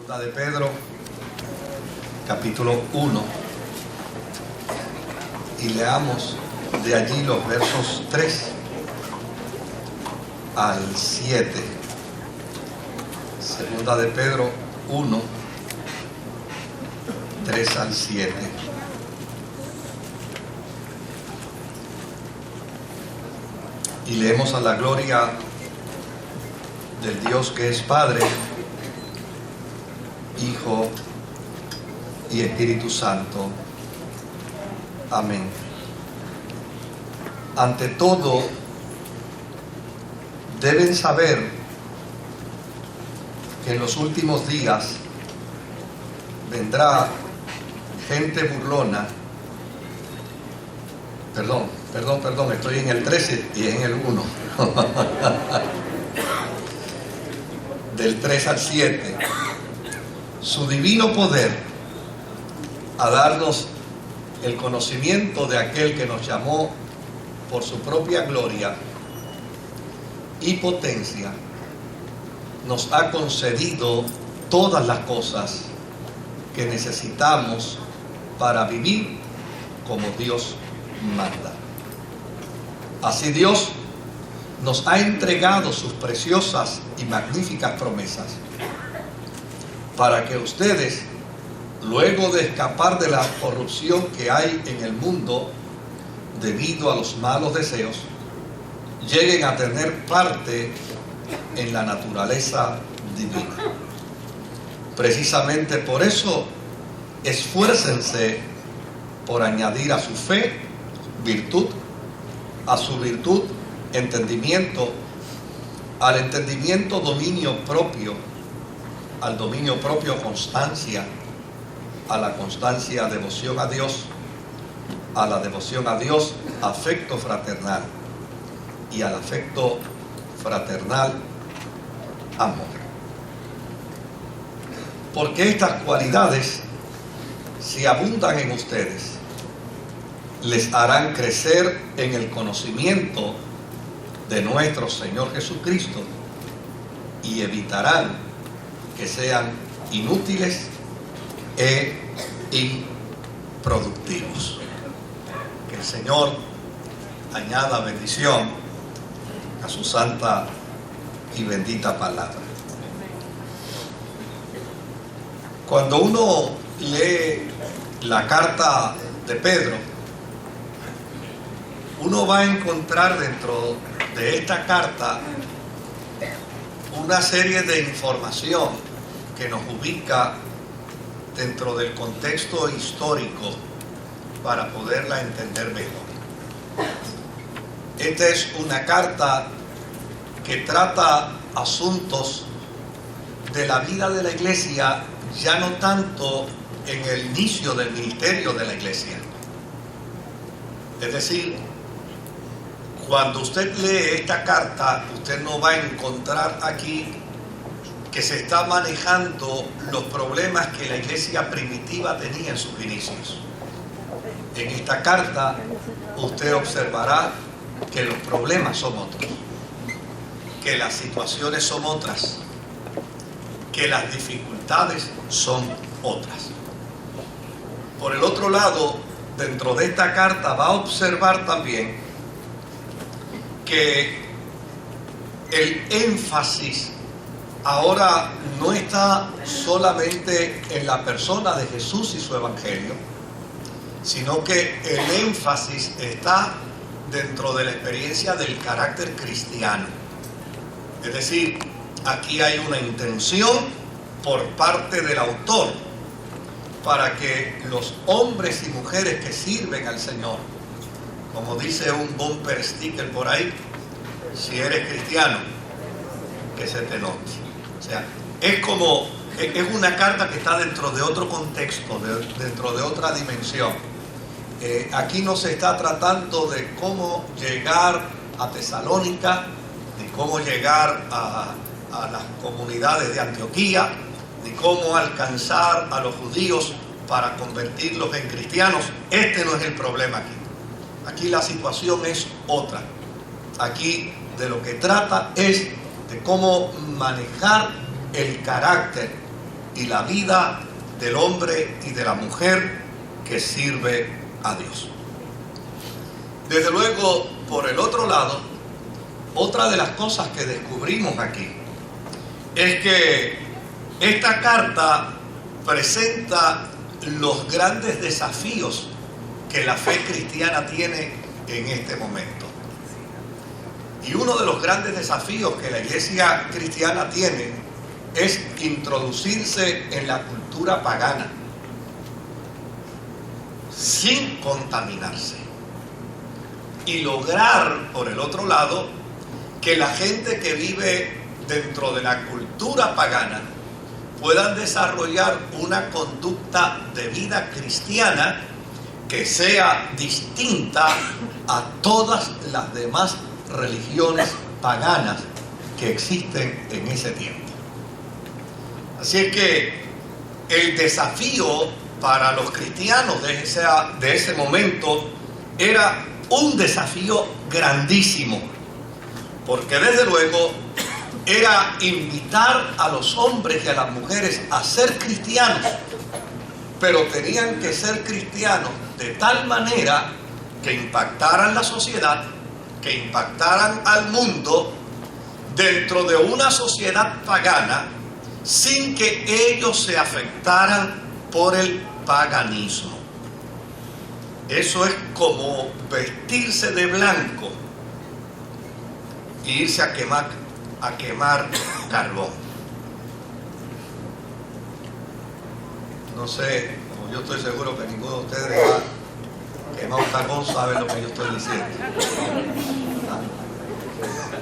Segunda de Pedro, capítulo 1, y leamos de allí los versos 3 al 7. Segunda de Pedro 1, 3 al 7. Y leemos a la gloria del Dios que es Padre, Hijo y Espíritu Santo. Amén. Ante todo, deben saber que en los últimos días vendrá gente burlona. Perdón, estoy en el 13 y en el 1. Del 3 al 7. Su divino poder a darnos el conocimiento de aquel que nos llamó por su propia gloria y potencia, nos ha concedido todas las cosas que necesitamos para vivir como Dios manda. Así Dios nos ha entregado sus preciosas y magníficas promesas para que ustedes, luego de escapar de la corrupción que hay en el mundo debido a los malos deseos, lleguen a tener parte en la naturaleza divina. Precisamente por eso, esfuércense por añadir a su fe virtud, a su virtud entendimiento, al entendimiento dominio propio, al dominio propio constancia, a la constancia devoción a Dios, a la devoción a Dios afecto fraternal y al afecto fraternal amor. Porque estas cualidades, si abundan en ustedes, les harán crecer en el conocimiento de nuestro Señor Jesucristo y evitarán que sean inútiles e improductivos. Que el Señor añada bendición a su santa y bendita palabra. Cuando uno lee la carta de Pedro, uno va a encontrar dentro de esta carta una serie de información que nos ubica dentro del contexto histórico para poderla entender mejor. Esta es una carta que trata asuntos de la vida de la iglesia, ya no tanto en el inicio del ministerio de la iglesia. Es decir, cuando usted lee esta carta, usted no va a encontrar aquí que se está manejando los problemas que la iglesia primitiva tenía en sus inicios. En esta carta usted observará que los problemas son otros, que las situaciones son otras, que las dificultades son otras. Por el otro lado, dentro de esta carta va a observar también que el énfasis ahora no está solamente en la persona de Jesús y su evangelio, sino que el énfasis está dentro de la experiencia del carácter cristiano. Es decir, aquí hay una intención por parte del autor para que los hombres y mujeres que sirven al Señor, como dice un bumper sticker por ahí, si eres cristiano, que se te note. O sea, es una carta que está dentro de otro contexto, dentro de otra dimensión. Aquí no se está tratando de cómo llegar a Tesalónica, ni cómo llegar a las comunidades de Antioquía, ni cómo alcanzar a los judíos para convertirlos en cristianos. Este no es el problema aquí. Aquí la situación es otra. Aquí de lo que trata es de cómo manejar el carácter y la vida del hombre y de la mujer que sirve a Dios. Desde luego, por el otro lado, otra de las cosas que descubrimos aquí es que esta carta presenta los grandes desafíos que la fe cristiana tiene en este momento. Y uno de los grandes desafíos que la iglesia cristiana tiene es introducirse en la cultura pagana sin contaminarse y lograr, por el otro lado, que la gente que vive dentro de la cultura pagana puedan desarrollar una conducta de vida cristiana que sea distinta a todas las demás religiones paganas que existen en ese tiempo. Así es que el desafío para los cristianos de ese momento era un desafío grandísimo, porque desde luego era invitar a los hombres y a las mujeres a ser cristianos, pero tenían que ser cristianos de tal manera que impactaran la sociedad, que impactaran al mundo dentro de una sociedad pagana sin que ellos se afectaran por el paganismo. Eso es como vestirse de blanco e irse a quemar carbón. No sé, como yo estoy seguro que ninguno de ustedes ha quemado carbón sabe lo que yo estoy diciendo.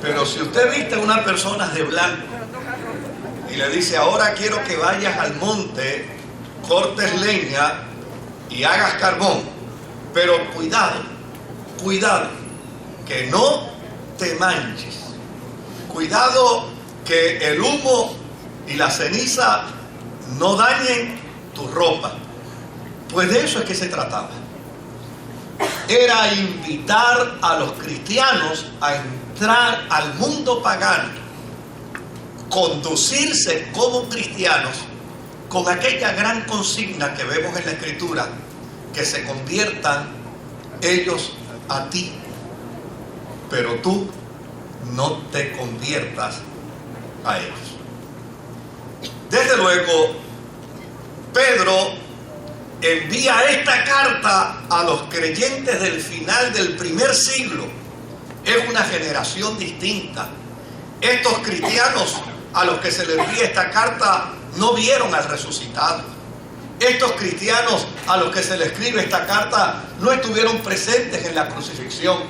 Pero si usted viste a una persona de blanco y le dice, ahora quiero que vayas al monte, cortes leña y hagas carbón, pero cuidado, que no te manches, cuidado que el humo y la ceniza no dañen tu ropa. Pues de eso es que se trataba. Era invitar a los cristianos a entrar al mundo pagano, conducirse como cristianos con aquella gran consigna que vemos en la Escritura, que se conviertan ellos a ti, pero tú no te conviertas a ellos. Desde luego, Pedro envía esta carta a los creyentes del final del primer siglo. Es una generación distinta. Estos cristianos a los que se les envía esta carta no vieron al resucitado. Estos cristianos a los que se les escribe esta carta no estuvieron presentes en la crucifixión.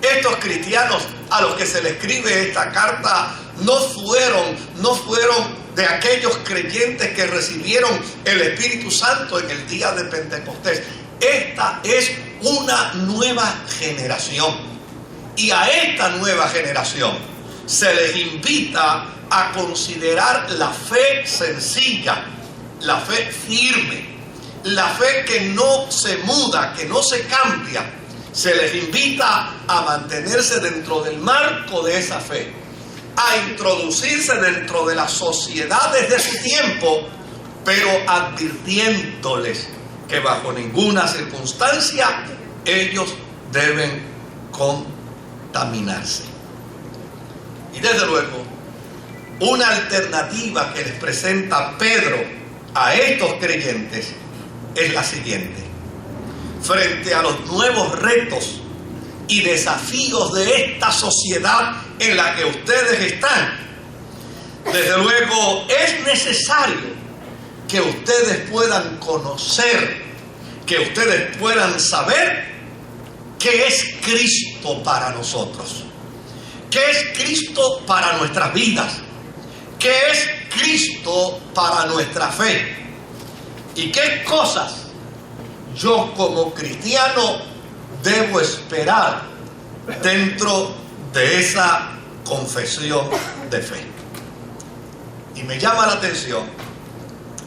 Estos cristianos a los que se les escribe esta carta no fueron de aquellos creyentes que recibieron el Espíritu Santo en el día de Pentecostés. Esta es una nueva generación. Y a esta nueva generación se les invita a considerar la fe sencilla, la fe firme, la fe que no se muda, que no se cambia. Se les invita a mantenerse dentro del marco de esa fe, a introducirse dentro de las sociedades de su tiempo, pero advirtiéndoles que bajo ninguna circunstancia ellos deben contaminarse. Y desde luego, una alternativa que les presenta Pedro a estos creyentes es la siguiente. Frente a los nuevos retos y desafíos de esta sociedad en la que ustedes están, desde luego es necesario que ustedes puedan conocer, que ustedes puedan saber qué es Cristo para nosotros, qué es Cristo para nuestras vidas, qué es Cristo para nuestra fe y qué cosas yo como cristiano debo esperar dentro de esa confesión de fe. Y me llama la atención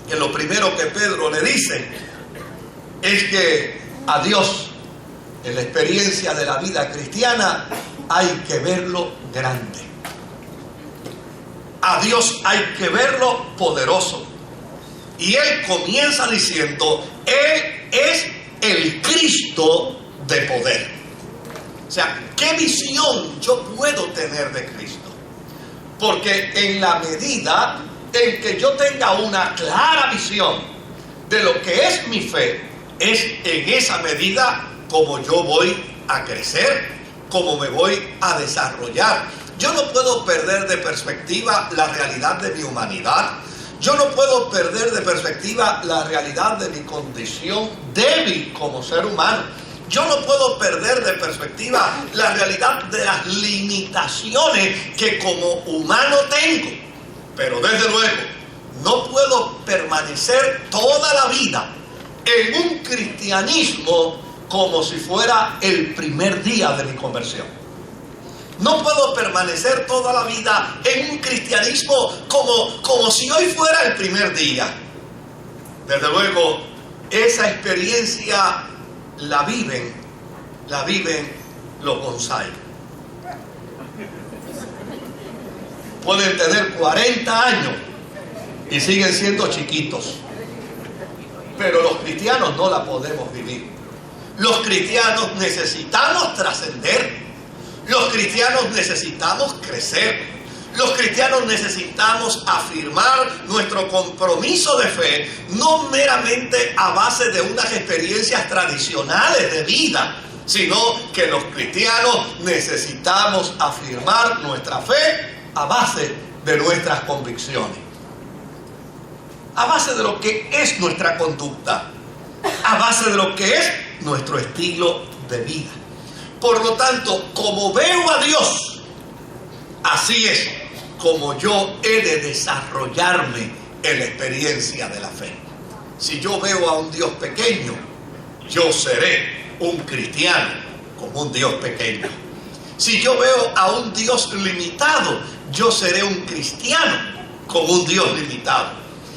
que lo primero que Pedro le dice es que a Dios, en la experiencia de la vida cristiana, hay que verlo grande. A Dios hay que verlo poderoso. Y él comienza diciendo, Él es el Cristo de poder. O sea, ¿qué visión yo puedo tener de Cristo? Porque en la medida en que yo tenga una clara visión de lo que es mi fe, es en esa medida como yo voy a crecer, como me voy a desarrollar. Yo no puedo perder de perspectiva la realidad de mi humanidad. Yo no puedo perder de perspectiva la realidad de mi condición débil como ser humano. Yo no puedo perder de perspectiva la realidad de las limitaciones que como humano tengo. Pero desde luego, no puedo permanecer toda la vida en un cristianismo como si fuera el primer día de mi conversión. No puedo permanecer toda la vida en un cristianismo como si hoy fuera el primer día. Desde luego, esa experiencia la viven los bonsái. Pueden tener 40 años y siguen siendo chiquitos. Pero los cristianos no la podemos vivir. Los cristianos necesitamos trascender. Los cristianos necesitamos crecer. Los cristianos necesitamos afirmar nuestro compromiso de fe, no meramente a base de unas experiencias tradicionales de vida, sino que los cristianos necesitamos afirmar nuestra fe a base de nuestras convicciones, a base de lo que es nuestra conducta, a base de lo que es nuestro estilo de vida. Por lo tanto, como veo a Dios, así es como yo he de desarrollarme en la experiencia de la fe. Si yo veo a un Dios pequeño, yo seré un cristiano como un Dios pequeño. Si yo veo a un Dios limitado, yo seré un cristiano como un Dios limitado.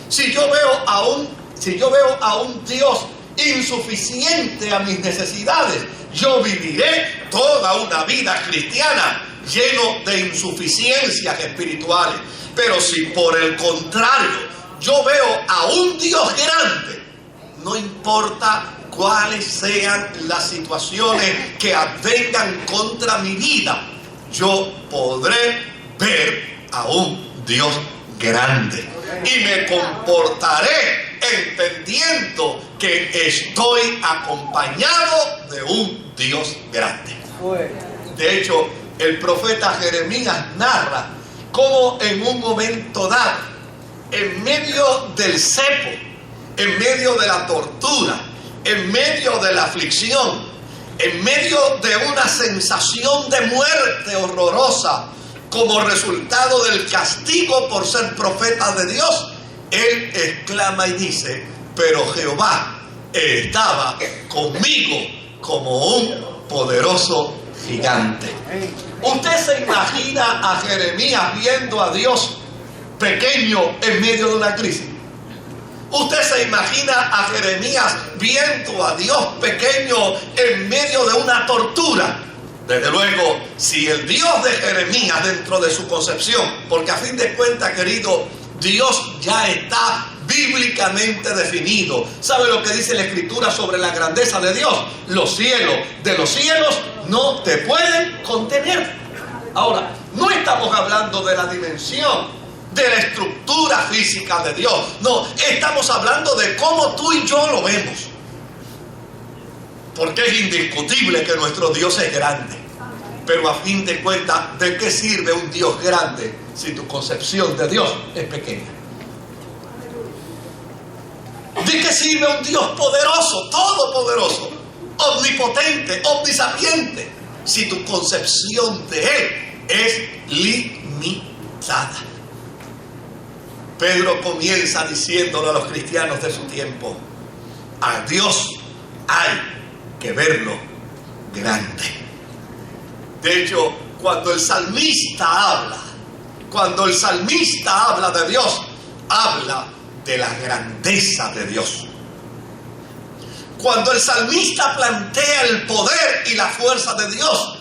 Si yo veo a un Dios insuficiente a mis necesidades, yo viviré toda una vida cristiana lleno de insuficiencias espirituales. Pero si por el contrario yo veo a un Dios grande, no importa cuáles sean las situaciones que advengan contra mi vida, yo podré ver a un Dios grande y me comportaré entendiendo que estoy acompañado de un Dios grande. De hecho, el profeta Jeremías narra cómo en un momento dado, en medio del cepo, en medio de la tortura, en medio de la aflicción, en medio de una sensación de muerte horrorosa como resultado del castigo por ser profeta de Dios, él exclama y dice: pero Jehová estaba conmigo como un poderoso gigante. ¿Usted se imagina a Jeremías viendo a Dios pequeño en medio de una crisis? ¿Usted se imagina a Jeremías viendo a Dios pequeño en medio de una tortura? Desde luego, si el Dios de Jeremías dentro de su concepción, porque a fin de cuentas, querido, Dios ya está bíblicamente definido. ¿Sabe lo que dice la Escritura sobre la grandeza de Dios? Los cielos de los cielos no te pueden contener. Ahora, no estamos hablando de la dimensión, de la estructura física de Dios. No, estamos hablando de cómo tú y yo lo vemos. Porque es indiscutible que nuestro Dios es grande. Pero a fin de cuentas, ¿de qué sirve un Dios grande si tu concepción de Dios es pequeña? ¿De qué sirve un Dios poderoso, todopoderoso, omnipotente, omnisapiente, si tu concepción de Él es limitada? Pedro comienza diciéndole a los cristianos de su tiempo: a Dios hay que verlo grande. De hecho, cuando el salmista habla de Dios, habla de la grandeza de Dios. Cuando el salmista plantea el poder y la fuerza de Dios,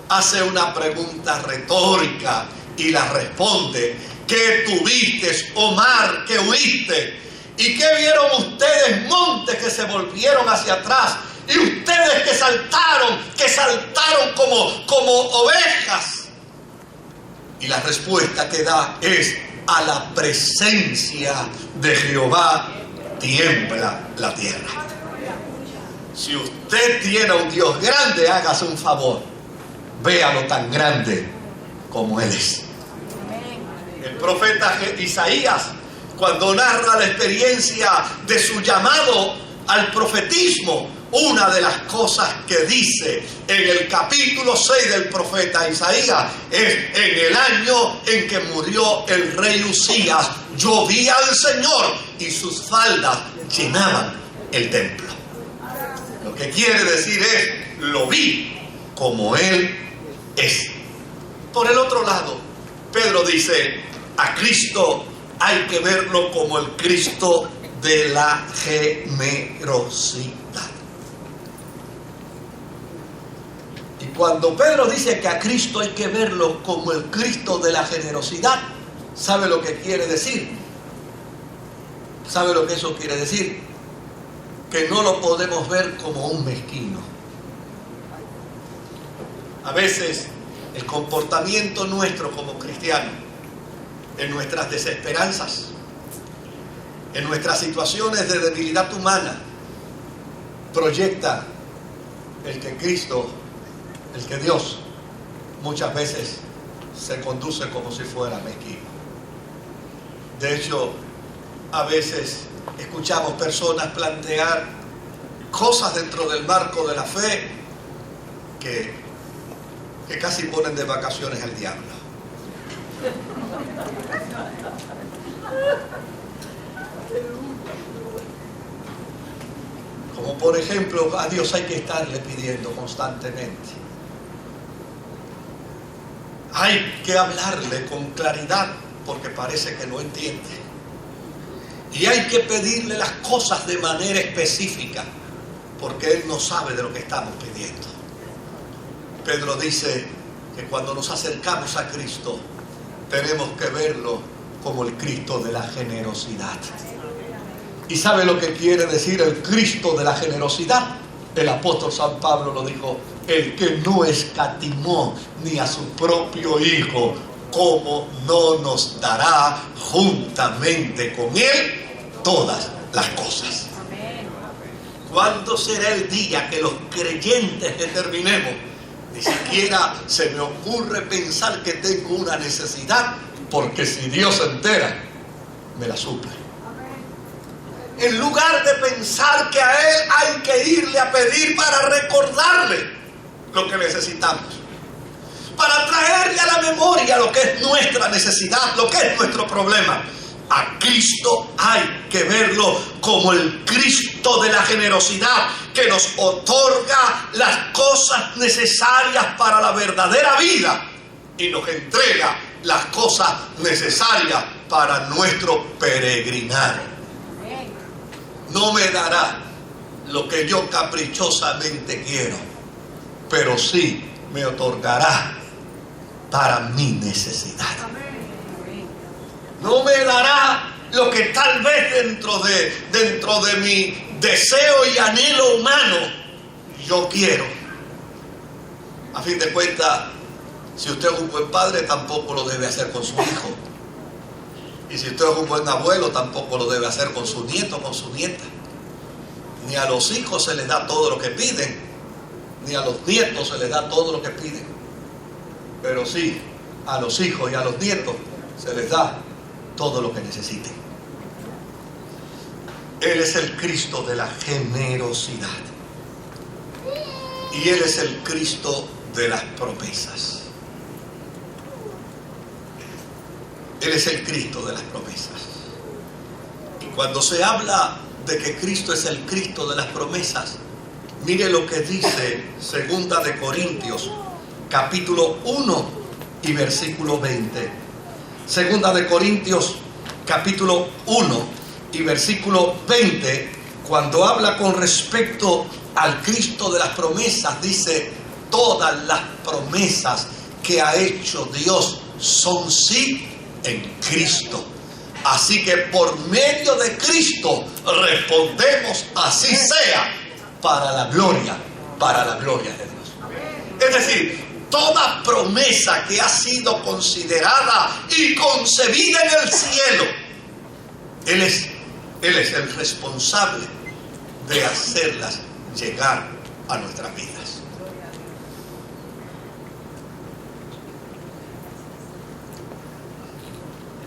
hace una pregunta retórica y la responde: ¿qué tuviste, oh mar, que huiste? ¿Y qué vieron ustedes, montes que se volvieron hacia atrás? Y ustedes que saltaron como ovejas. Y la respuesta que da es: a la presencia de Jehová tiembla la tierra. Si usted tiene a un Dios grande, hágase un favor, véalo tan grande como Él es. El profeta Isaías, cuando narra la experiencia de su llamado al profetismo, una de las cosas que dice en el capítulo 6 del profeta Isaías es: en el año en que murió el rey Usías, yo vi al Señor y sus faldas llenaban el templo. Lo que quiere decir es: lo vi como Él es. Por el otro lado, Pedro dice: a Cristo hay que verlo como el Cristo de la generosidad. Y cuando Pedro dice que a Cristo hay que verlo como el Cristo de la generosidad, ¿sabe lo que quiere decir? ¿Sabe lo que eso quiere decir? Que no lo podemos ver como un mezquino. A veces el comportamiento nuestro como cristianos, en nuestras desesperanzas, en nuestras situaciones de debilidad humana, proyecta el que Dios muchas veces se conduce como si fuera mezquino. De hecho, a veces escuchamos personas plantear cosas dentro del marco de la fe que casi ponen de vacaciones al diablo. Como por ejemplo, a Dios hay que estarle pidiendo constantemente. Hay que hablarle con claridad porque parece que no entiende. Y hay que pedirle las cosas de manera específica porque Él no sabe de lo que estamos pidiendo. Pedro dice que cuando nos acercamos a Cristo tenemos que verlo como el Cristo de la generosidad. ¿Y sabe lo que quiere decir el Cristo de la generosidad? El apóstol San Pablo lo dijo: el que no escatimó ni a su propio Hijo, ¿cómo no nos dará juntamente con Él todas las cosas? ¿Cuándo será el día que los creyentes determinemos? Ni siquiera se me ocurre pensar que tengo una necesidad, porque si Dios se entera, me la suple. En lugar de pensar que a Él hay que irle a pedir para recordarle lo que necesitamos, para traerle a la memoria lo que es nuestra necesidad, lo que es nuestro problema. A Cristo hay que verlo como el Cristo de la generosidad, que nos otorga las cosas necesarias para la verdadera vida y nos entrega las cosas necesarias para nuestro peregrinar. No me dará lo que yo caprichosamente quiero, pero sí me otorgará para mi necesidad. No me dará lo que tal vez dentro de mi deseo y anhelo humano yo quiero. A fin de cuentas, si usted es un buen padre, tampoco lo debe hacer con su hijo. Y si usted es un buen abuelo, tampoco lo debe hacer con su nieto, con su nieta. Ni a los hijos se les da todo lo que piden, ni a los nietos se les da todo lo que piden. Pero sí, a los hijos y a los nietos se les da todo lo que necesiten. Él es el Cristo de la generosidad. Y Él es el Cristo de las promesas. Él es el Cristo de las promesas. Y cuando se habla de que Cristo es el Cristo de las promesas, mire lo que dice 2 de Corintios, capítulo 1 y versículo 20. 2 de Corintios, capítulo 1 y versículo 20, cuando habla con respecto al Cristo de las promesas, dice: todas las promesas que ha hecho Dios son sí en Cristo, Así que por medio de Cristo respondemos así sea, para la gloria de Dios. Es decir, toda promesa que ha sido considerada y concebida en el cielo, Él es el responsable de hacerlas llegar a nuestras vidas.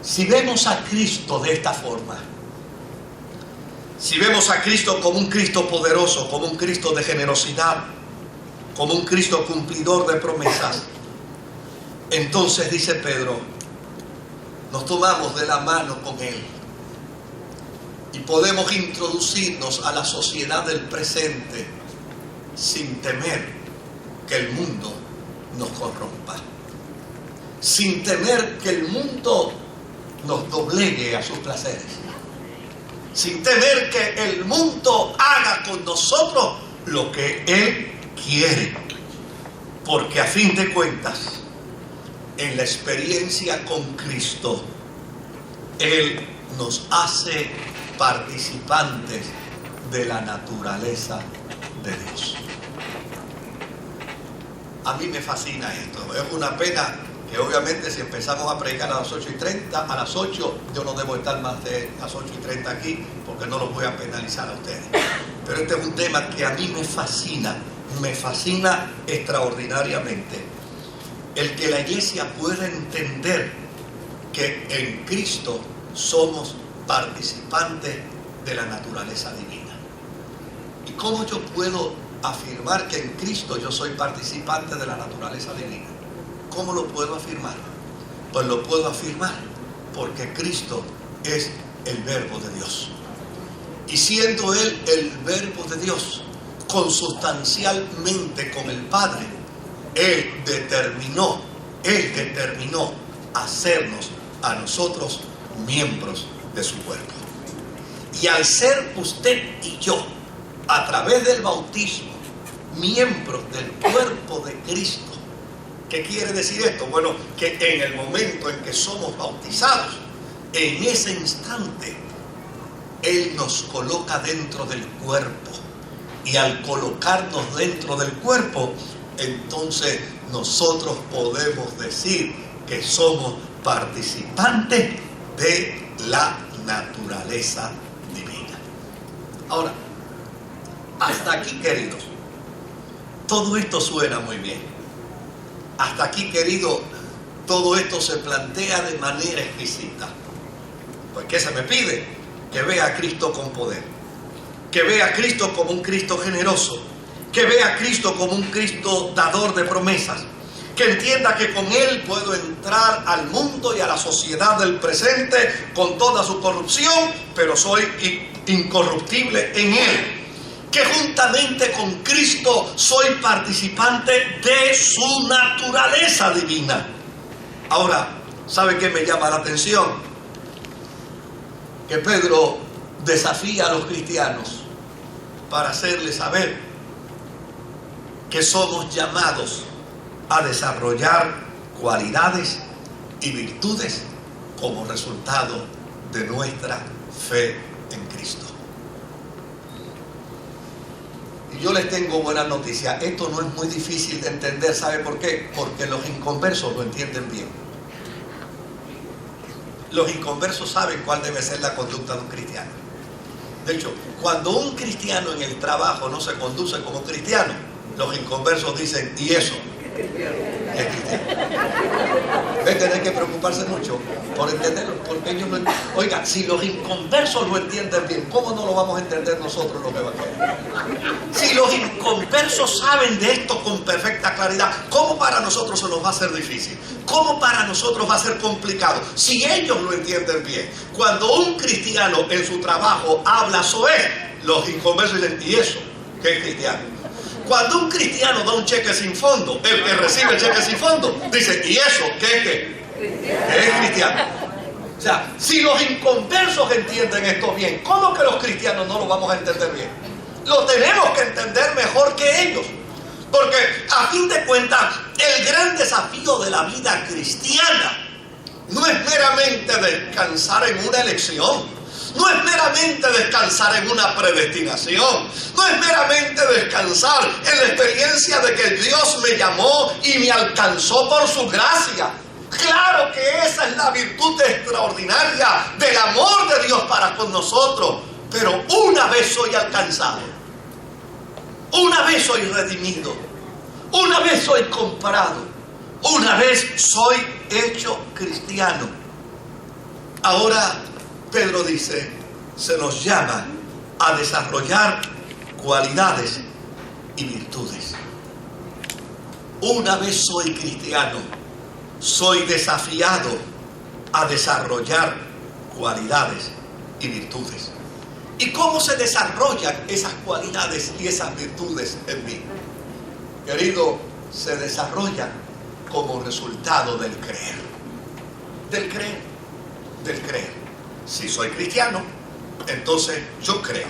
Si vemos a Cristo de esta forma, si vemos a Cristo como un Cristo poderoso, como un Cristo de generosidad, como un Cristo cumplidor de promesas, entonces dice Pedro, nos tomamos de la mano con Él y podemos introducirnos a la sociedad del presente sin temer que el mundo nos corrompa, sin temer que el mundo nos doblegue a sus placeres, sin temer que el mundo haga con nosotros lo que Él quiere, porque a fin de cuentas, en la experiencia con Cristo, Él nos hace participantes de la naturaleza de Dios. A mí me fascina esto. Es una pena que obviamente si empezamos a predicar a las 8:30, a las 8 yo no debo estar más de las 8:30 aquí, porque no los voy a penalizar a ustedes. Pero este es un tema que a mí me fascina extraordinariamente. El que la iglesia pueda entender que en Cristo somos participantes de la naturaleza divina. ¿Y cómo yo puedo afirmar que en Cristo yo soy participante de la naturaleza divina? ¿Cómo lo puedo afirmar? Pues lo puedo afirmar porque Cristo es el Verbo de Dios. Y siendo Él el Verbo de Dios, consustancialmente con el Padre, Él determinó hacernos a nosotros miembros de su cuerpo. Y al ser usted y yo, a través del bautismo, miembros del cuerpo de Cristo, ¿qué quiere decir esto? Bueno, que en el momento en que somos bautizados, en ese instante, Él nos coloca dentro del cuerpo. Y al colocarnos dentro del cuerpo, entonces nosotros podemos decir que somos participantes de la naturaleza divina. Ahora, hasta aquí, queridos, todo esto suena muy bien. Hasta aquí, querido, todo esto se plantea de manera exquisita. Pues ¿qué se me pide? Que vea a Cristo con poder, que vea a Cristo como un Cristo generoso, que vea a Cristo como un Cristo dador de promesas, que entienda que con Él puedo entrar al mundo y a la sociedad del presente con toda su corrupción, pero soy incorruptible en Él. Que juntamente con Cristo soy participante de su naturaleza divina. Ahora, ¿sabe qué me llama la atención? Que Pedro desafía a los cristianos para hacerles saber que somos llamados a desarrollar cualidades y virtudes como resultado de nuestra fe en Cristo. Y yo les tengo buenas noticias. Esto no es muy difícil de entender. ¿Sabe por qué? Porque los inconversos lo entienden bien. Los inconversos saben cuál debe ser la conducta de un cristiano. De hecho, cuando un cristiano en el trabajo no se conduce como cristiano, los inconversos dicen, ¿y eso? Es cristiano. ¿Ven? Tienen que preocuparse mucho por entenderlo, porque ellos no entienden. Oiga, si los inconversos lo entienden bien, ¿cómo no lo vamos a entender nosotros los evangelios? Si los inconversos saben de esto con perfecta claridad, ¿cómo para nosotros se nos va a hacer difícil? ¿Cómo para nosotros va a ser complicado? Si ellos lo entienden bien. Cuando un cristiano en su trabajo habla soez, los inconversos dicen, ¿y eso? ¿Qué es cristiano? Cuando un cristiano da un cheque sin fondo, el que recibe el cheque sin fondo, dice, ¿y eso qué es qué? ¿Qué es cristiano? O sea, si los inconversos entienden esto bien, ¿cómo que los cristianos no lo vamos a entender bien? Lo tenemos que entender mejor que ellos. Porque a fin de cuentas, el gran desafío de la vida cristiana no es meramente descansar en una elección, no es meramente descansar en una predestinación, no es meramente descansar en la experiencia de que Dios me llamó y me alcanzó por su gracia. Claro que esa es la virtud extraordinaria del amor de Dios para con nosotros, pero una vez soy alcanzado, una vez soy redimido, una vez soy comprado, una vez soy hecho cristiano. Ahora Pedro dice, se nos llama a desarrollar cualidades y virtudes. Una vez soy cristiano, soy desafiado a desarrollar cualidades y virtudes. ¿Y cómo se desarrollan esas cualidades y esas virtudes en mí? Querido, se desarrollan como resultado del creer. Del creer. Del creer. Si soy cristiano, entonces yo creo.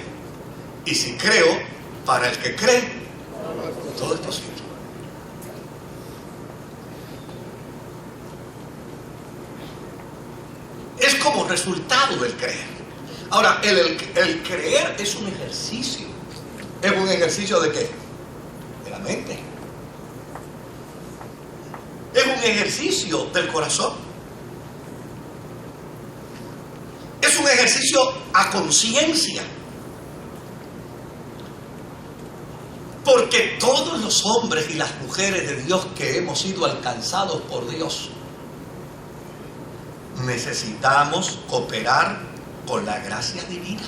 Y si creo, para el que cree, todo es posible. Es como resultado del creer. Ahora, el creer es un ejercicio. ¿Es un ejercicio de qué? De la mente. Es un ejercicio del corazón. Es un ejercicio a conciencia. Porque todos los hombres y las mujeres de Dios que hemos sido alcanzados por Dios, necesitamos cooperar con la gracia divina.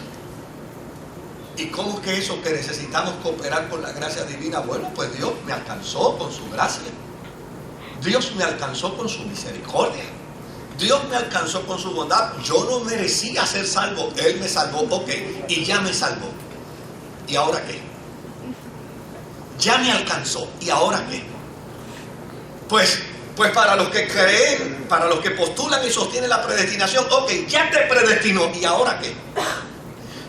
¿Y cómo que eso que necesitamos cooperar con la gracia divina? Bueno, pues Dios me alcanzó con su gracia. Dios me alcanzó con su misericordia. Dios me alcanzó con su bondad. Yo no merecía ser salvo. Él me salvó, ok, y ya me salvó. ¿Y ahora qué? Ya me alcanzó. ¿Y ahora qué? Pues para los que creen, para los que postulan y sostienen la predestinación, ok, ya te predestinó. ¿Y ahora qué?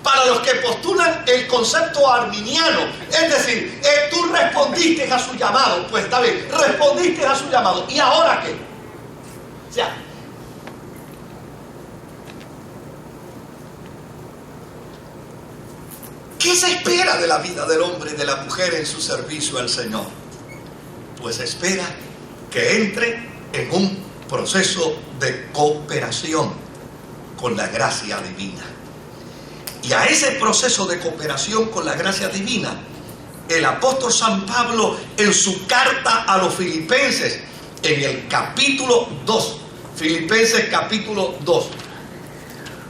Para los que postulan el concepto arminiano, es decir, tú respondiste a su llamado, pues está bien, respondiste a su llamado. ¿Y ahora qué? O sea, ¿qué se espera de la vida del hombre y de la mujer en su servicio al Señor? Pues espera que entre en un proceso de cooperación con la gracia divina. Y a ese proceso de cooperación con la gracia divina, el apóstol San Pablo, en su carta a los Filipenses, en el capítulo 2, Filipenses capítulo 2,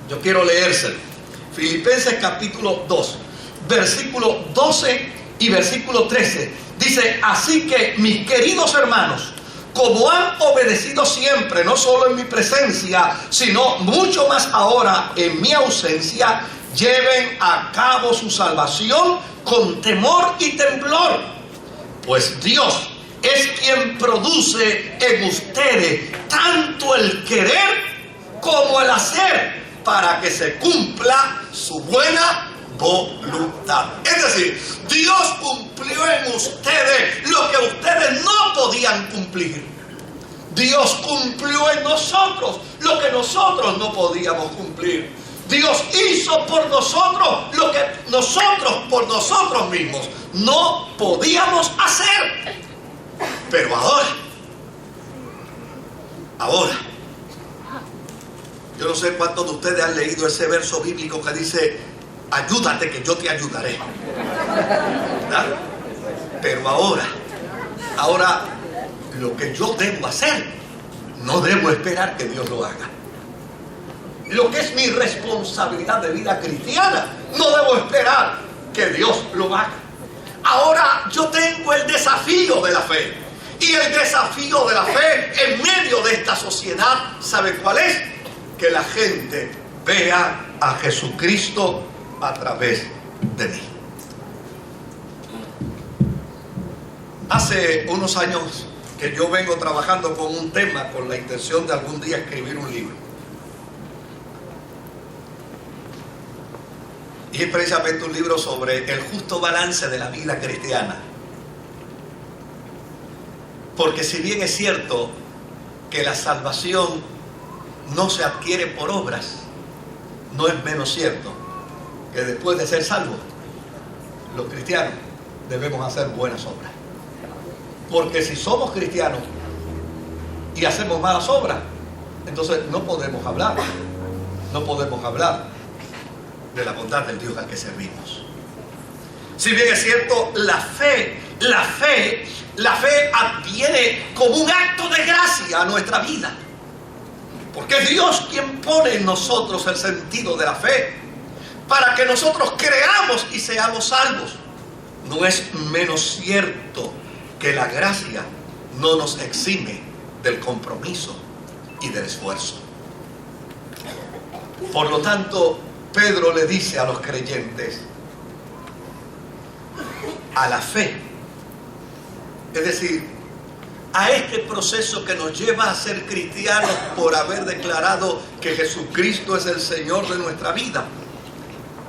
yo quiero leérselo. Filipenses capítulo 2, versículo 12 y versículo 13, dice: así que, mis queridos hermanos, como han obedecido siempre, no solo en mi presencia, sino mucho más ahora en mi ausencia, lleven a cabo su salvación con temor y temblor, pues Dios es quien produce en ustedes tanto el querer como el hacer, para que se cumpla su buena voluntad. Es decir, Dios cumplió en ustedes lo que ustedes no podían cumplir. Dios cumplió en nosotros lo que nosotros no podíamos cumplir. Dios hizo por nosotros lo que nosotros por nosotros mismos no podíamos hacer. Pero ahora, yo no sé cuántos de ustedes han leído ese verso bíblico que dice: ayúdate que yo te ayudaré. ¿Verdad? Pero ahora lo que yo debo hacer, no debo esperar que Dios lo haga. Lo que es mi responsabilidad de vida cristiana, no debo esperar que Dios lo haga. Ahora yo tengo el desafío de la fe. Y el desafío de la fe en medio de esta sociedad, ¿sabe cuál es? Que la gente vea a Jesucristo a través de mí. Hace unos años que yo vengo trabajando con un tema con la intención de algún día escribir un libro. Y es precisamente un libro sobre el justo balance de la vida cristiana. Porque si bien es cierto que la salvación no se adquiere por obras, no es menos cierto que después de ser salvos, los cristianos debemos hacer buenas obras. Porque si somos cristianos y hacemos malas obras, entonces no podemos hablar de la bondad del Dios al que servimos. Si bien es cierto, la fe adviene como un acto de gracia a nuestra vida. Porque es Dios quien pone en nosotros el sentido de la fe, para que nosotros creamos y seamos salvos. No es menos cierto que la gracia no nos exime del compromiso y del esfuerzo. Por lo tanto, Pedro le dice a los creyentes, a la fe, es decir, a este proceso que nos lleva a ser cristianos por haber declarado que Jesucristo es el Señor de nuestra vida,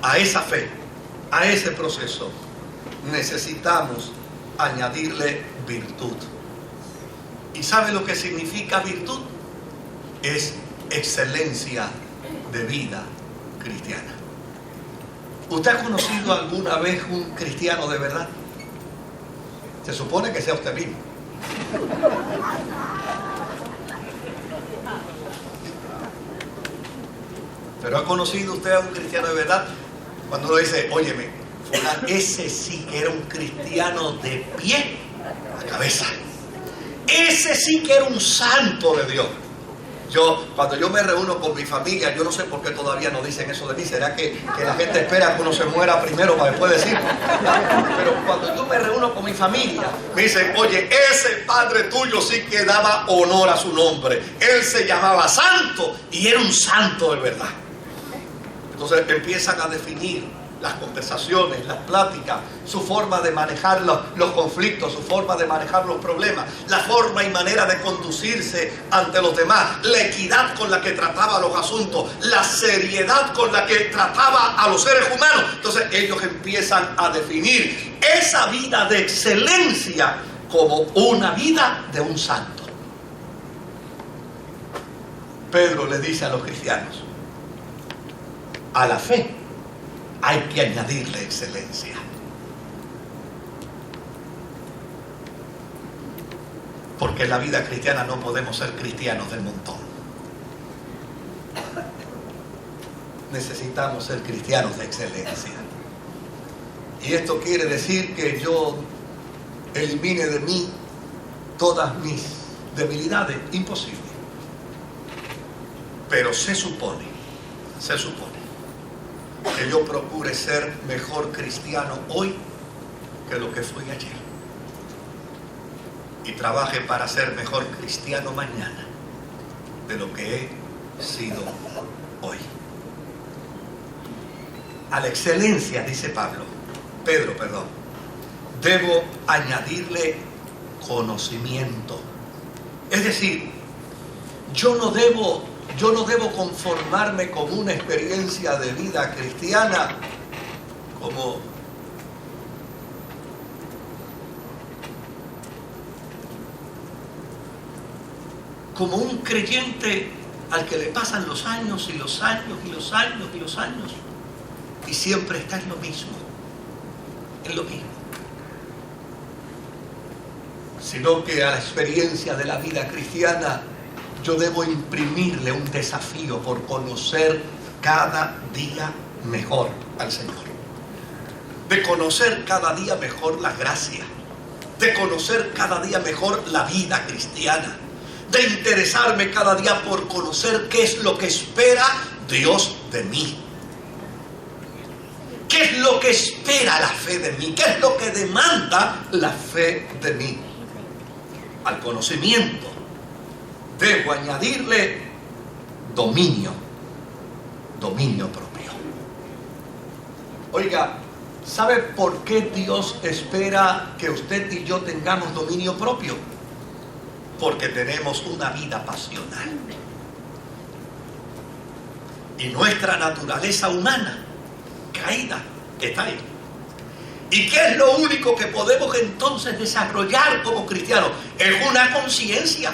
a esa fe, a ese proceso, necesitamos añadirle virtud. ¿Y sabe lo que significa virtud? Es excelencia de vida cristiana. ¿Usted ha conocido alguna vez un cristiano de verdad? Se supone que sea usted mismo. Pero ¿ha conocido usted a un cristiano de verdad? Cuando uno dice, óyeme, ese sí que era un cristiano de pie a cabeza. Ese sí que era un santo de Dios. Cuando yo me reúno con mi familia, yo no sé por qué todavía no dicen eso de mí. ¿Será que la gente espera que uno se muera primero para después decir? Pero cuando yo me reúno con mi familia, me dicen, oye, ese padre tuyo sí que daba honor a su nombre. Él se llamaba santo y era un santo de verdad. Entonces empiezan a definir las conversaciones, las pláticas, su forma de manejar los conflictos, su forma de manejar los problemas, la forma y manera de conducirse ante los demás, la equidad con la que trataba los asuntos, la seriedad con la que trataba a los seres humanos. Entonces ellos empiezan a definir esa vida de excelencia como una vida de un santo. Pedro le dice a los cristianos, a la fe hay que añadirle excelencia. Porque en la vida cristiana no podemos ser cristianos del montón. Necesitamos ser cristianos de excelencia. Y esto quiere decir que yo elimine de mí todas mis debilidades. Imposible. Pero se supone que yo procure ser mejor cristiano hoy que lo que fui ayer. Y trabaje para ser mejor cristiano mañana de lo que he sido hoy. A la excelencia, dice Pedro, debo añadirle conocimiento. Es decir, yo no debo conformarme con una experiencia de vida cristiana como un creyente al que le pasan los años y los años y los años y los años y siempre está en lo mismo, sino que a la experiencia de la vida cristiana yo debo imprimirle un desafío por conocer cada día mejor al Señor, de conocer cada día mejor la gracia, de conocer cada día mejor la vida cristiana, de interesarme cada día por conocer qué es lo que espera Dios de mí, qué es lo que espera la fe de mí, qué es lo que demanda la fe de mí. Al conocimiento debo añadirle dominio propio. Oiga, ¿sabe por qué Dios espera que usted y yo tengamos dominio propio? Porque tenemos una vida pasional. Y nuestra naturaleza humana caída está ahí. ¿Y qué es lo único que podemos entonces desarrollar como cristianos? Es una conciencia.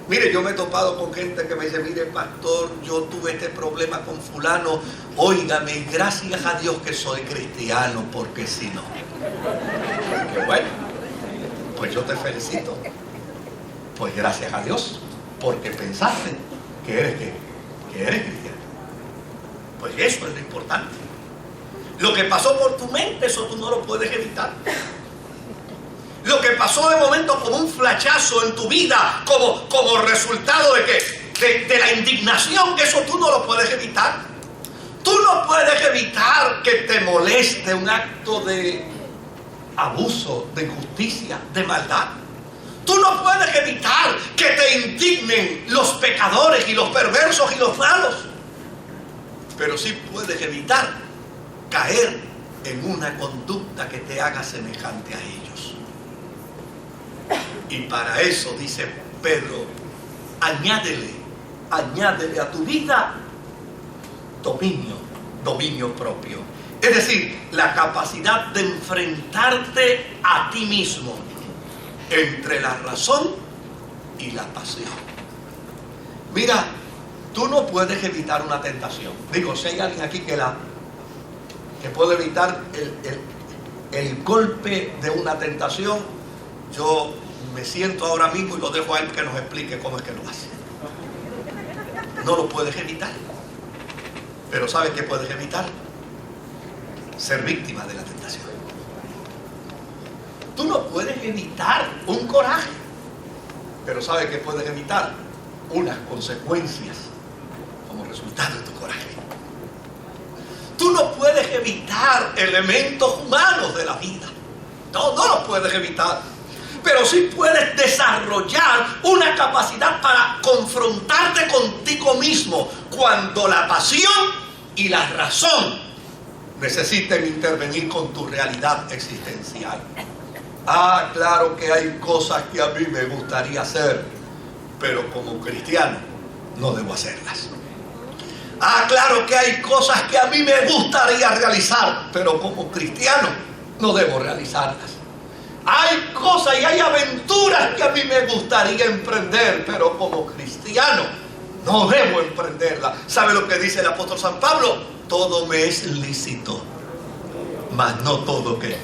Mire, yo me he topado con gente que me dice, mire pastor, yo tuve este problema con fulano, óigame, gracias a Dios que soy cristiano, porque si no. Qué bueno, pues yo te felicito. Pues gracias a Dios, porque pensaste que eres ¿qué? Que eres cristiano. Pues eso es lo importante. Lo que pasó por tu mente, eso tú no lo puedes evitar. Lo que pasó de momento como un flachazo en tu vida, como resultado de la indignación, eso tú no lo puedes evitar. Tú no puedes evitar que te moleste un acto de abuso, de injusticia, de maldad. Tú no puedes evitar que te indignen los pecadores y los perversos y los malos. Pero sí puedes evitar caer en una conducta que te haga semejante a ellos. Y para eso, dice Pedro, añádele a tu vida dominio propio. Es decir, la capacidad de enfrentarte a ti mismo entre la razón y la pasión. Mira, tú no puedes evitar una tentación. Digo, si hay alguien aquí que puede evitar el golpe de una tentación, yo me siento ahora mismo y lo dejo a él que nos explique cómo es que lo hace. No lo puedes evitar. Pero ¿sabes qué puedes evitar? Ser víctima de la tentación. Tú no puedes evitar un coraje. Pero ¿sabes qué puedes evitar? Unas consecuencias como resultado de tu coraje. Tú no puedes evitar elementos humanos de la vida. No los puedes evitar. Pero sí puedes desarrollar una capacidad para confrontarte contigo mismo cuando la pasión y la razón necesiten intervenir con tu realidad existencial. Ah, claro que hay cosas que a mí me gustaría hacer, pero como cristiano no debo hacerlas. Ah, claro que hay cosas que a mí me gustaría realizar, pero como cristiano no debo realizarlas. Hay cosas y hay aventuras que a mí me gustaría emprender, pero como cristiano no debo emprenderlas. ¿Sabe lo que dice el apóstol San Pablo? Todo me es lícito, mas no todo me conviene.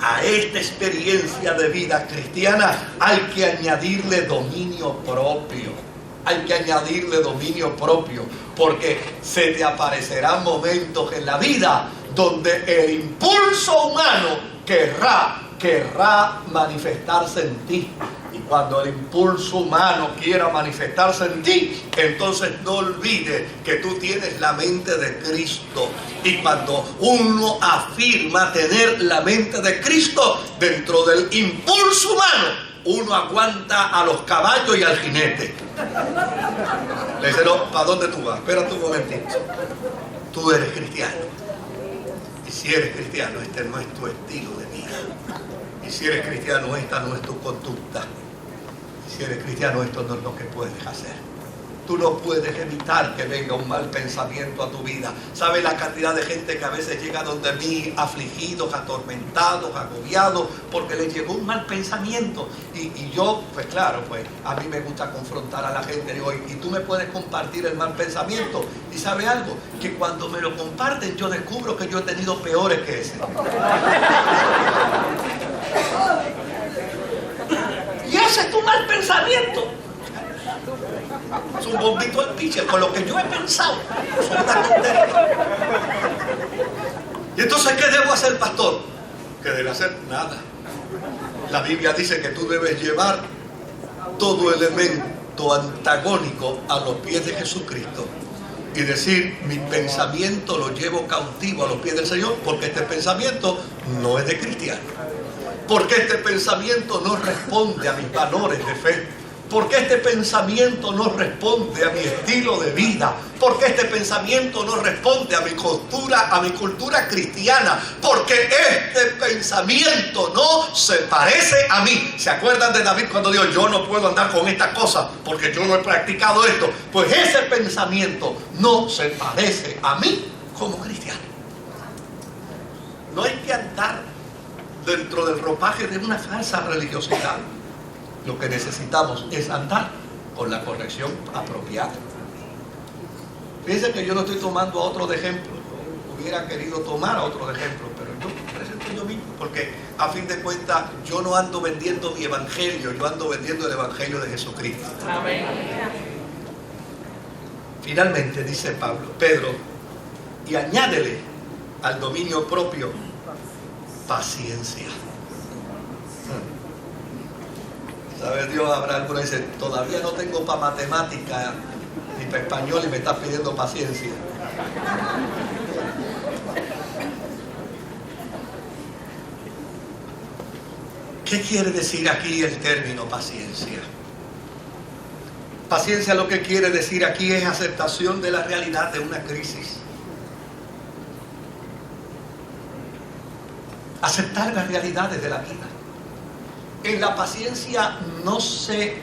A esta experiencia de vida cristiana hay que añadirle dominio propio. Hay que añadirle dominio propio, porque se te aparecerán momentos en la vida donde el impulso humano querrá manifestarse en ti. Y cuando el impulso humano quiera manifestarse en ti, entonces no olvides que tú tienes la mente de Cristo. Y cuando uno afirma tener la mente de Cristo, dentro del impulso humano, uno aguanta a los caballos y al jinete. Le dice, no, ¿para dónde tú vas? Espérate un momentito. Tú eres cristiano. Y si eres cristiano, este no es tu estilo de vida. Y si eres cristiano, esta no es tu conducta. Y si eres cristiano, esto no es lo que puedes hacer. Tú no puedes evitar que venga un mal pensamiento a tu vida. ¿Sabes la cantidad de gente que a veces llega donde mí afligidos, atormentados, agobiados, porque les llegó un mal pensamiento? Y yo, pues claro, pues a mí me gusta confrontar a la gente. Digo, ¿y tú me puedes compartir el mal pensamiento? ¿Y sabe algo? Que cuando me lo comparten yo descubro que yo he tenido peores que ese. Y ese es tu mal pensamiento. Es un bombito al pitcher con lo que yo he pensado. Es una tontería. Y entonces, ¿qué debo hacer, pastor? Que debe hacer nada. La Biblia dice que tú debes llevar todo elemento antagónico a los pies de Jesucristo y decir, mi pensamiento lo llevo cautivo a los pies del Señor, porque este pensamiento no es de cristiano, porque este pensamiento no responde a mis valores de fe, porque este pensamiento no responde a mi estilo de vida, porque este pensamiento no responde a mi cultura cristiana, porque este pensamiento no se parece a mí. ¿Se acuerdan de David cuando dijo, yo no puedo andar con estas cosas porque yo no he practicado esto? Pues ese pensamiento no se parece a mí como cristiano. No hay que andar dentro del ropaje de una falsa religiosidad. Lo que necesitamos es andar con la corrección apropiada. Fíjense que yo no estoy tomando a otro de ejemplo. Yo hubiera querido tomar a otro de ejemplo, pero yo presento yo mismo, porque a fin de cuentas yo no ando vendiendo mi evangelio, yo ando vendiendo el evangelio de Jesucristo. Amén. Finalmente dice Pedro, y añádele al dominio propio paciencia. ¿Sabes Dios? Habrá alguno que dice, todavía no tengo para matemática ni para español y me estás pidiendo paciencia. ¿Qué quiere decir aquí el término paciencia? Paciencia lo que quiere decir aquí es aceptación de la realidad de una crisis. Aceptar las realidades de la vida. En la paciencia no se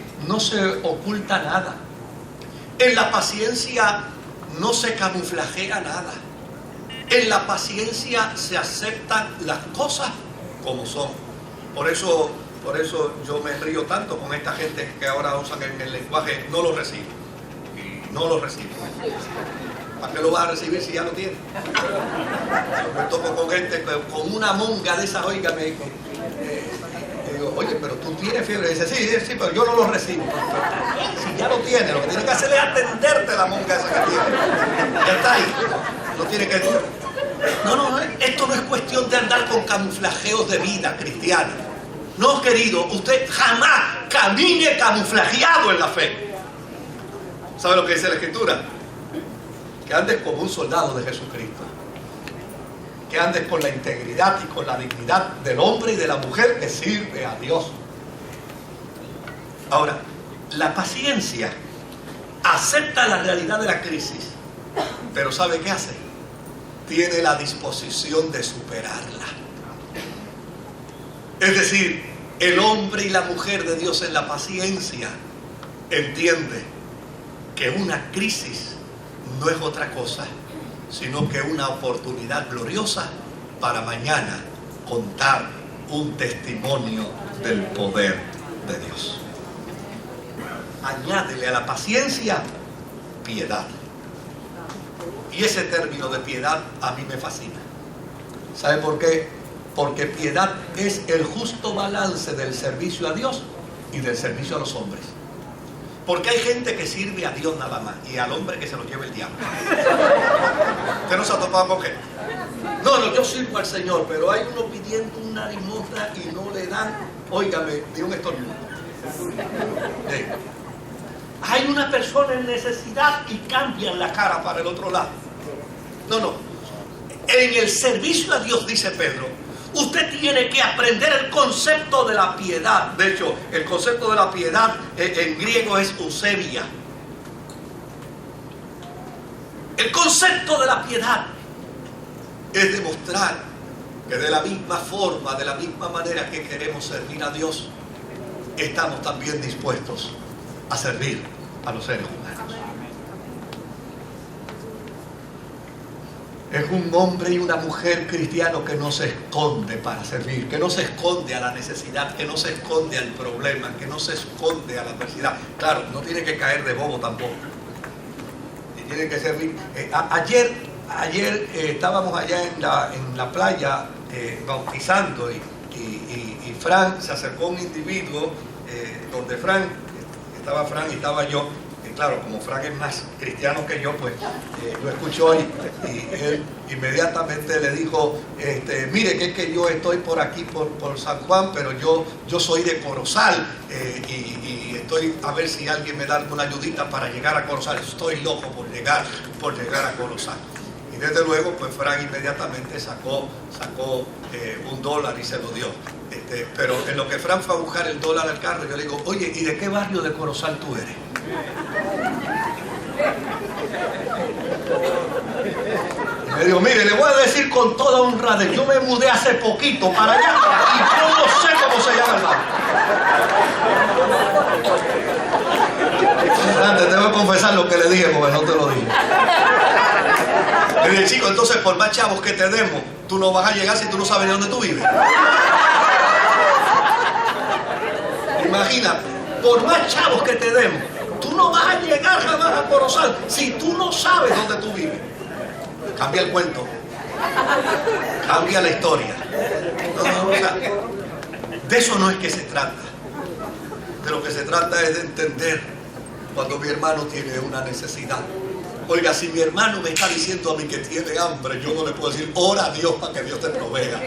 oculta nada. En la paciencia no se camuflajea nada. En la paciencia se aceptan las cosas como son. Por eso yo me río tanto con esta gente que ahora usan el lenguaje no lo recibo. Y no lo recibo. ¿Para qué lo vas a recibir si ya lo tienes? Yo me toco con gente con una monga de esas, oiga, me digo, oye, pero tú tienes fiebre. Y dice, sí, pero yo no lo recibo. Si ya lo tienes, lo que tienes que hacer es atenderte la monga esa que tienes. Ya está ahí. No tiene que... No, esto no es cuestión de andar con camuflajeos de vida cristiana. No, querido, usted jamás camine camuflajeado en la fe. ¿Sabe lo que dice la Escritura? Que andes como un soldado de Jesucristo. Que andes con la integridad y con la dignidad del hombre y de la mujer que sirve a Dios. Ahora, la paciencia acepta la realidad de la crisis, pero ¿sabe qué hace? Tiene la disposición de superarla. Es decir, el hombre y la mujer de Dios en la paciencia entiende que una crisis no es otra cosa, sino que una oportunidad gloriosa para mañana contar un testimonio del poder de Dios. Añádele a la paciencia piedad. Y ese término de piedad a mí me fascina. ¿Sabe por qué? Porque piedad es el justo balance del servicio a Dios y del servicio a los hombres. Porque hay gente que sirve a Dios nada más y al hombre que se lo lleva el diablo. ¿Usted no se ha topado con qué? No, yo sirvo al Señor, pero hay uno pidiendo una limosna y no le dan, óigame, de un estornudo. Sí. Hay una persona en necesidad y cambian la cara para el otro lado. No. En el servicio a Dios, dice Pedro, usted tiene que aprender el concepto de la piedad. De hecho, el concepto de la piedad en griego es eusebia. El concepto de la piedad es demostrar que de la misma forma, de la misma manera que queremos servir a Dios, estamos también dispuestos a servir a los seres humanos. Es un hombre y una mujer cristiano que no se esconde para servir, que no se esconde a la necesidad, que no se esconde al problema, que no se esconde a la adversidad. Claro, no tiene que caer de bobo tampoco. Y tiene que servir. Ayer estábamos allá en la playa bautizando y Fran se acercó a un individuo donde estaba Fran y estaba yo. Claro, como Frank es más cristiano que yo, pues lo escuchó y él inmediatamente le dijo, mire, que es que yo estoy por aquí, por San Juan, pero yo soy de Corozal y estoy a ver si alguien me da una ayudita para llegar a Corozal. Estoy loco por llegar a Corozal. Y desde luego, pues Frank inmediatamente sacó $1 y se lo dio. Pero en lo que Frank fue a buscar el dólar al carro, yo le digo, oye, ¿y de qué barrio de Corozal tú eres? Me dijo, mire, le voy a decir con toda honradez, yo me mudé hace poquito para allá y yo no sé cómo se llama el barrio. Te debo confesar lo que le dije porque no te lo dije. Le dije, chico, entonces por más chavos que te demos, tú no vas a llegar si tú no sabes de dónde tú vives. Imagínate, por más chavos que te demos, tú no vas a llegar jamás a Corozal si tú no sabes dónde tú vives. Cambia el cuento, cambia la historia. No, o sea, de eso no es que se trata. De lo que se trata es de entender cuando mi hermano tiene una necesidad. Oiga, si mi hermano me está diciendo a mí que tiene hambre, yo no le puedo decir, ora a Dios para que Dios te provea.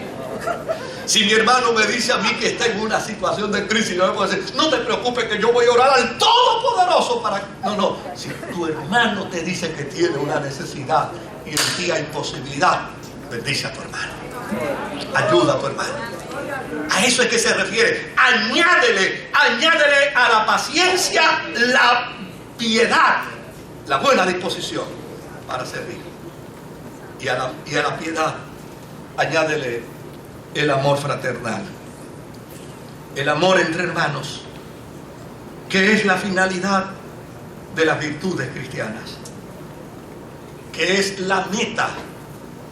Si mi hermano me dice a mí que está en una situación de crisis, yo le puedo decir, no te preocupes que yo voy a orar al Todopoderoso para... No, si tu hermano te dice que tiene una necesidad y en ti hay posibilidad, bendice a tu hermano. Ayuda a tu hermano. A eso es que se refiere. Añádele a la paciencia la piedad, la buena disposición para servir. Y a la piedad, añádele el amor fraternal. El amor entre hermanos, que es la finalidad de las virtudes cristianas, que es la meta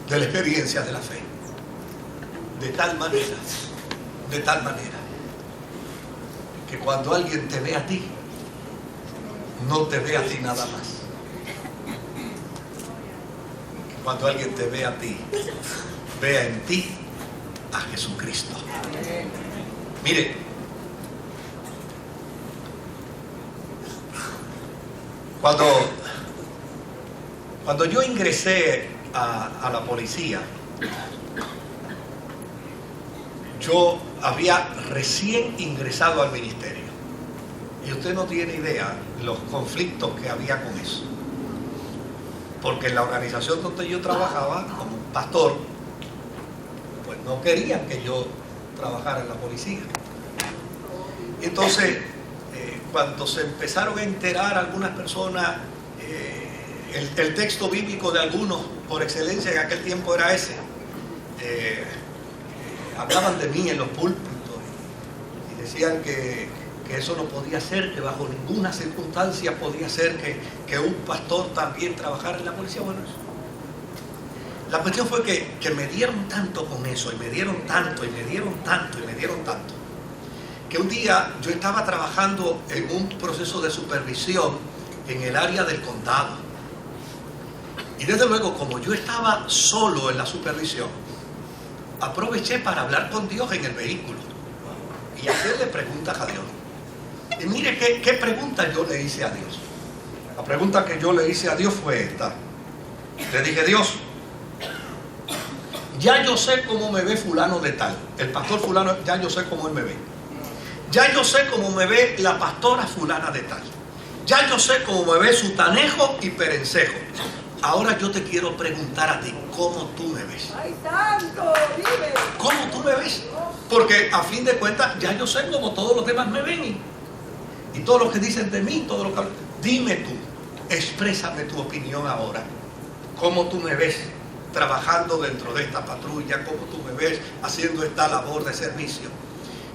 de la experiencia de la fe. De tal manera, que cuando alguien te ve a ti, no te ve a ti nada más. Cuando alguien te ve a ti, vea en ti a Jesucristo. Mire, cuando yo ingresé a la policía, yo había recién ingresado al ministerio. Y usted no tiene idea los conflictos que había con eso. Porque en la organización donde yo trabajaba como pastor, pues no querían que yo trabajara en la policía. Entonces, cuando se empezaron a enterar algunas personas, el texto bíblico de algunos, por excelencia en aquel tiempo era ese, hablaban de mí en los púlpitos y decían que eso no podía ser, que bajo ninguna circunstancia podía ser que un pastor también trabajara en la policía. Bueno, eso. La cuestión fue que me dieron tanto con eso, y me dieron tanto, y me dieron tanto, y me dieron tanto, que un día yo estaba trabajando en un proceso de supervisión en el área del condado. Y desde luego, como yo estaba solo en la supervisión, aproveché para hablar con Dios en el vehículo y hacerle preguntas a Dios. Y mire qué pregunta yo le hice a Dios. La pregunta que yo le hice a Dios fue esta. Le dije, Dios, ya yo sé cómo me ve fulano de tal. El pastor fulano, ya yo sé cómo él me ve. Ya yo sé cómo me ve la pastora fulana de tal. Ya yo sé cómo me ve Sutanejo y Perencejo. Ahora yo te quiero preguntar a ti, ¿cómo tú me ves? ¡Ay, santo! Dime. ¿Cómo tú me ves? Porque a fin de cuentas ya yo sé cómo todos los demás me ven. Y todos los que dicen de mí, todo lo que... Dime tú, exprésame tu opinión ahora. ¿Cómo tú me ves trabajando dentro de esta patrulla? ¿Cómo tú me ves haciendo esta labor de servicio?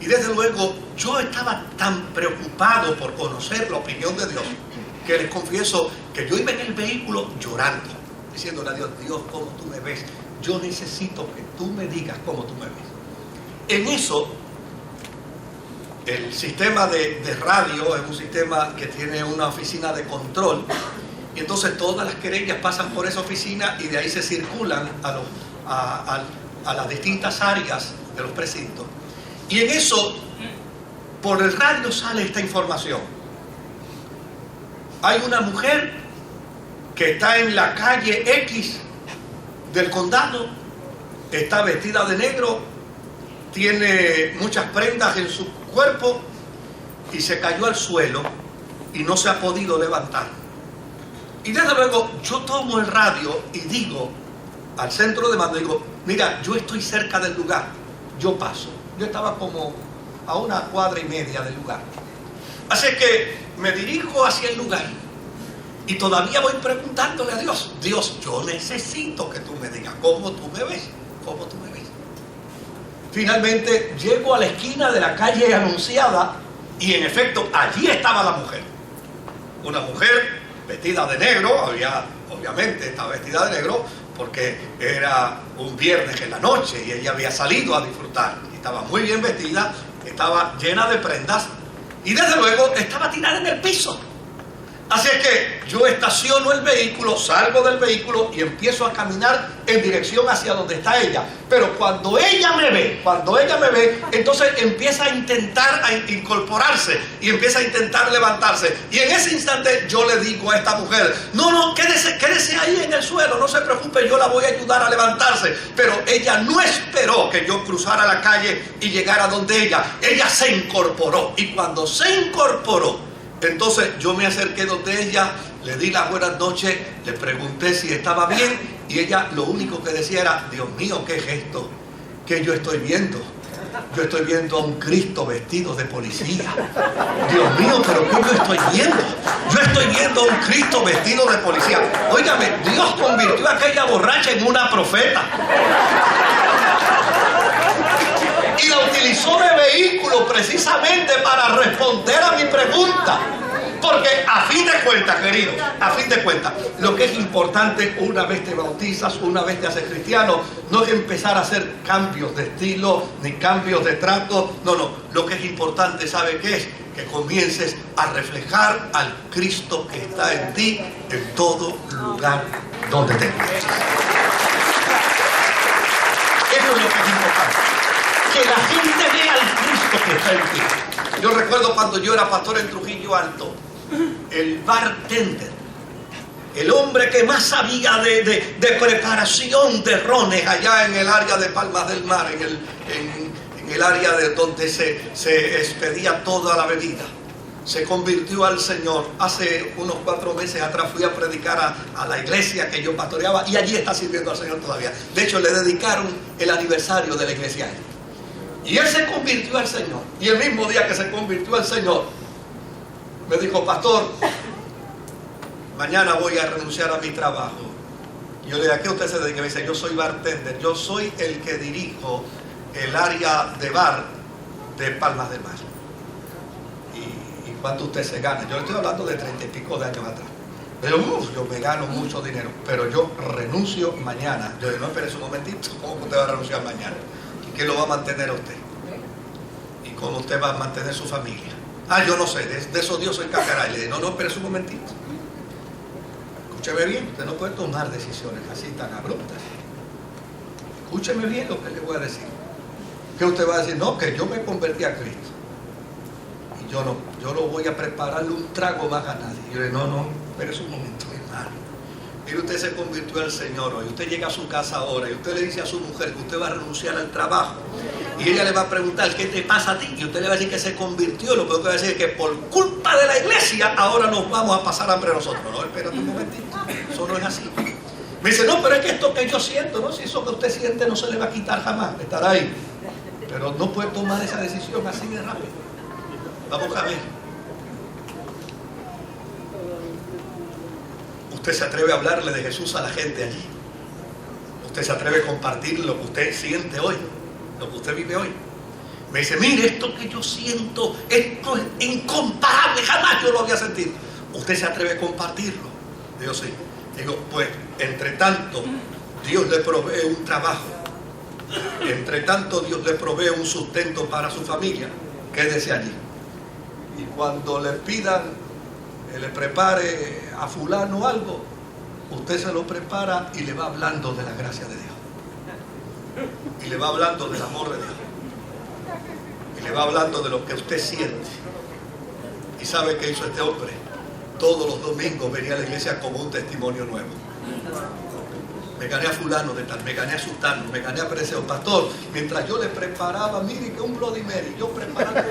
Y desde luego yo estaba tan preocupado por conocer la opinión de Dios, que les confieso que yo iba en el vehículo llorando, diciéndole a Dios, Dios, ¿cómo tú me ves? Yo necesito que tú me digas cómo tú me ves. En eso, el sistema de radio es un sistema que tiene una oficina de control, y entonces todas las querellas pasan por esa oficina y de ahí se circulan a las distintas áreas de los precintos. Y en eso, por el radio sale esta información. Hay una mujer que está en la calle X del condado, está vestida de negro, tiene muchas prendas en su cuerpo y se cayó al suelo y no se ha podido levantar. Y desde luego yo tomo el radio y digo al centro de mando, digo, mira, yo estoy cerca del lugar, yo paso. Yo estaba como a 1,5 cuadras del lugar. Así que me dirijo hacia el lugar y todavía voy preguntándole a Dios, Dios, yo necesito que tú me digas cómo tú me ves, cómo tú me ves. Finalmente llego a la esquina de la calle Anunciada y en efecto allí estaba la mujer. Una mujer vestida de negro, obviamente estaba vestida de negro porque era un viernes en la noche y ella había salido a disfrutar. Estaba muy bien vestida, estaba llena de prendas Y desde luego estaba tirada en el piso. Así es que yo estaciono el vehículo, salgo del vehículo y empiezo a caminar en dirección hacia donde está ella. Pero cuando ella me ve, entonces empieza a intentar incorporarse y empieza a intentar levantarse. Y en ese instante yo le digo a esta mujer, no, quédese ahí en el suelo, no se preocupe, yo la voy a ayudar a levantarse. Pero ella no esperó que yo cruzara la calle y llegara donde ella se incorporó. Y cuando se incorporó, entonces yo me acerqué donde ella, le di las buenas noches, le pregunté si estaba bien y ella lo único que decía era, Dios mío, ¿qué es esto? ¿Qué yo estoy viendo? Yo estoy viendo a un Cristo vestido de policía. Dios mío, ¿pero qué yo estoy viendo? Yo estoy viendo a un Cristo vestido de policía. Óigame, Dios convirtió a aquella borracha en una profeta. Y la utilizó de vehículo precisamente para responder a mi pregunta. Porque a fin de cuentas, queridos, lo que es importante una vez te bautizas, una vez te haces cristiano, no es empezar a hacer cambios de estilo, ni cambios de trato. No. Lo que es importante, ¿sabe qué es? Que comiences a reflejar al Cristo que está en ti en todo lugar donde te encuentres. Eso es lo que es importante. Que la gente vea al Cristo que está en ti. Yo recuerdo cuando yo era pastor en Trujillo Alto, el bartender, el hombre que más sabía de preparación de rones allá en el área de Palmas del Mar, en el área de donde se expedía toda la bebida, se convirtió al Señor. Hace unos 4 meses atrás fui a predicar a la iglesia que yo pastoreaba y allí está sirviendo al Señor todavía. De hecho, le dedicaron el aniversario de la iglesia. Y él se convirtió al Señor. Y el mismo día que se convirtió al Señor, me dijo, pastor, mañana voy a renunciar a mi trabajo. Y yo le dije, ¿a qué usted se dedica? Me dice, yo soy bartender, yo soy el que dirijo el área de bar de Palmas del Mar. ¿Y cuánto usted se gana? Yo le estoy hablando de 30 y pico de años atrás. Pero yo me gano mucho dinero, pero yo renuncio mañana. Yo le digo, no, espere un momentito, ¿cómo que usted va a renunciar mañana? ¿Qué lo va a mantener a usted? ¿Y cómo usted va a mantener su familia? Yo no sé, de eso Dios se encargará. Y le dije, no, espérese un momentito. Escúcheme bien, usted no puede tomar decisiones así tan abruptas. Escúcheme bien lo que le voy a decir. ¿Qué usted va a decir? No, que yo me convertí a Cristo. Y yo lo voy a prepararle un trago más a nadie. Y yo le dije, no, espérese un momento, hermano. Mire, usted se convirtió al Señor hoy, usted llega a su casa ahora y usted le dice a su mujer que usted va a renunciar al trabajo y ella le va a preguntar ¿qué te pasa a ti? Y usted le va a decir que se convirtió. Lo peor que va a decir es que por culpa de la iglesia ahora nos vamos a pasar hambre nosotros. No, espérate un momentito, eso no es así. Me dice, no, pero es que esto que yo siento, no, si eso que usted siente no se le va a quitar jamás, estará ahí, pero no puede tomar esa decisión así de rápido. Vamos a ver. Usted se atreve a hablarle de Jesús a la gente allí. Usted se atreve a compartir lo que usted siente hoy, lo que usted vive hoy. Me dice, mire, esto que yo siento, esto es incomparable, jamás yo lo había sentido. Usted se atreve a compartirlo. Digo, sí. Digo, pues, entre tanto, Dios le provee un trabajo. Entre tanto, Dios le provee un sustento para su familia. Quédese allí. Y cuando le pidan que le prepare a fulano algo, usted se lo prepara y le va hablando de la gracia de Dios. Y le va hablando del amor de Dios. Y le va hablando de lo que usted siente. ¿Y sabe qué hizo este hombre? Todos los domingos venía a la iglesia como un testimonio nuevo. Me gané a fulano de tal, me gané a sultano, me gané a Preseo Pastor. Mientras yo le preparaba, mire que un Bloody Mary, yo preparaba.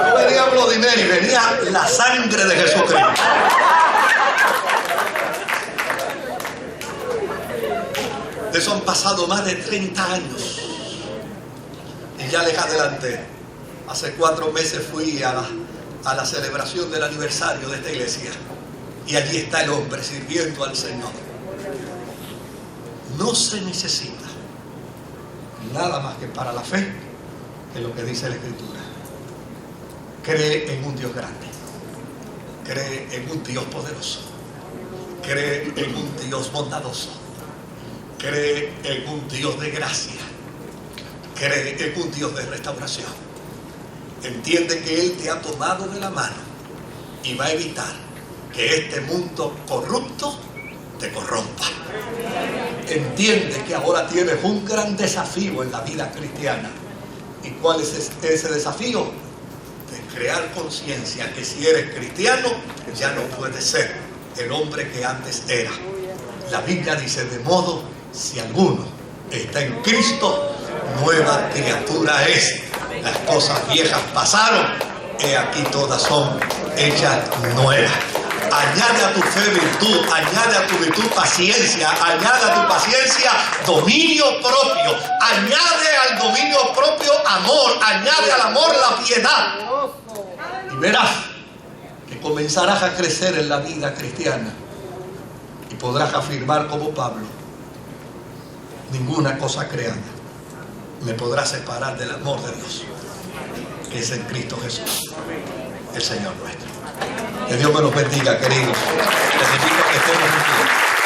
No venía Bloody Mary, venía la sangre de Jesucristo. De eso han pasado más de 30 años. Y ya les adelanté. Hace 4 meses fui a la celebración del aniversario de esta iglesia. Y allí está el hombre sirviendo al Señor. No se necesita nada más que para la fe, que lo que dice la Escritura. Cree en un Dios grande. Cree en un Dios poderoso. Cree en un Dios bondadoso. Cree en un Dios de gracia. Cree en un Dios de restauración. Entiende que Él te ha tomado de la mano y va a evitar que este mundo corrupto te corrompa. Entiende que ahora tienes un gran desafío en la vida cristiana. ¿Y cuál es ese desafío? De crear conciencia que si eres cristiano ya no puedes ser el hombre que antes era. La Biblia dice: de modo, si alguno está en Cristo, nueva criatura es. Las cosas viejas pasaron, he aquí todas son hechas nuevas. Añade a tu fe virtud, añade a tu virtud paciencia, añade a tu paciencia dominio propio, añade al dominio propio amor, añade al amor la piedad. Y verás que comenzarás a crecer en la vida cristiana y podrás afirmar como Pablo: ninguna cosa creada me podrá separar del amor de Dios, que es en Cristo Jesús, el Señor nuestro. Que Dios me los bendiga, queridos. Les invito a que estemos juntos.